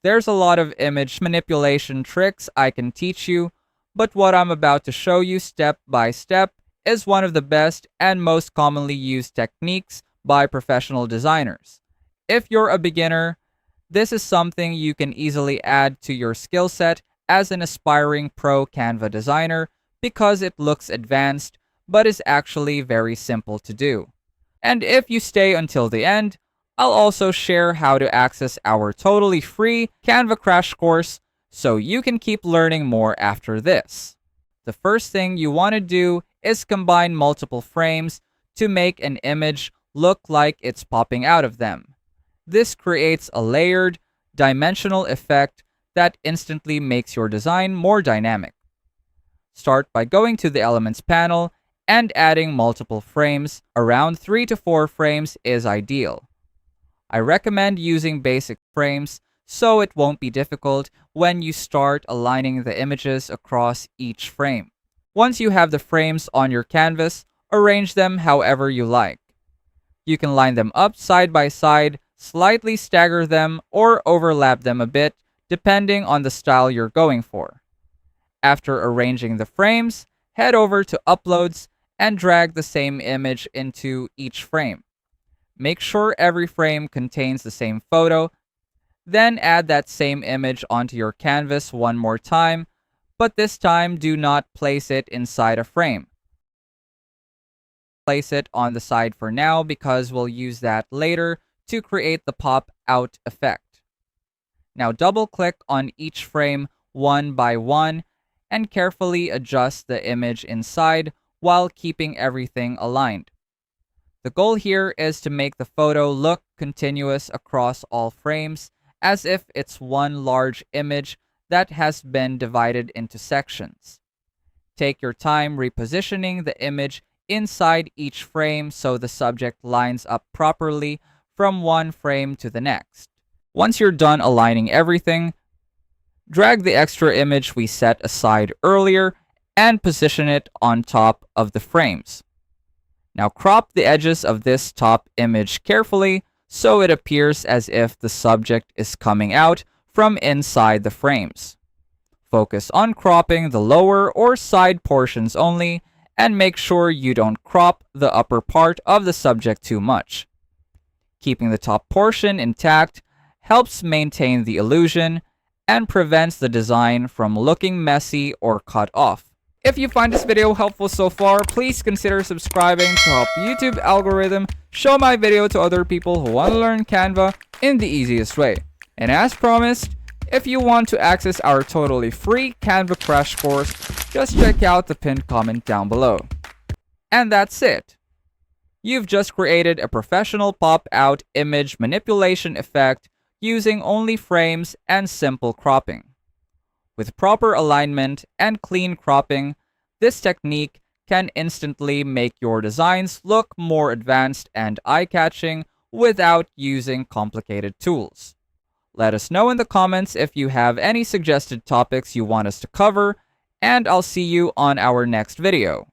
There's a lot of image manipulation tricks I can teach you, but what I'm about to show you step by step is one of the best and most commonly used techniques by professional designers. If you're a beginner, this is something you can easily add to your skill set as an aspiring pro Canva designer because it looks advanced but is actually very simple to do. And if you stay until the end, I'll also share how to access our totally free Canva crash course so you can keep learning more after this. The first thing you want to do is combine multiple frames to make an image look like it's popping out of them. This creates a layered, dimensional effect that instantly makes your design more dynamic. Start by going to the Elements panel and adding multiple frames. Around 3 to 4 frames is ideal. I recommend using basic frames so it won't be difficult when you start aligning the images across each frame. Once you have the frames on your canvas, arrange them however you like. You can line them up side by side, slightly stagger them, or overlap them a bit, depending on the style you're going for. After arranging the frames, head over to Uploads and drag the same image into each frame. Make sure every frame contains the same photo, then add that same image onto your canvas one more time, but this time do not place it inside a frame. Place it on the side for now because we'll use that later to create the pop-out effect. Now double-click on each frame one by one and carefully adjust the image inside while keeping everything aligned. The goal here is to make the photo look continuous across all frames, as if it's one large image that has been divided into sections. Take your time repositioning the image inside each frame so the subject lines up properly from one frame to the next. Once you're done aligning everything, drag the extra image we set aside earlier and position it on top of the frames. Now crop the edges of this top image carefully so it appears as if the subject is coming out from inside the frames. Focus on cropping the lower or side portions only and make sure you don't crop the upper part of the subject too much. Keeping the top portion intact helps maintain the illusion and prevents the design from looking messy or cut off. If you find this video helpful so far, please consider subscribing to help YouTube algorithm show my video to other people who want to learn Canva in the easiest way. And as promised, if you want to access our totally free Canva crash course, just check out the pinned comment down below. And that's it. You've just created a professional pop-out image manipulation effect using only frames and simple cropping. With proper alignment and clean cropping, this technique can instantly make your designs look more advanced and eye-catching without using complicated tools. Let us know in the comments if you have any suggested topics you want us to cover, and I'll see you on our next video.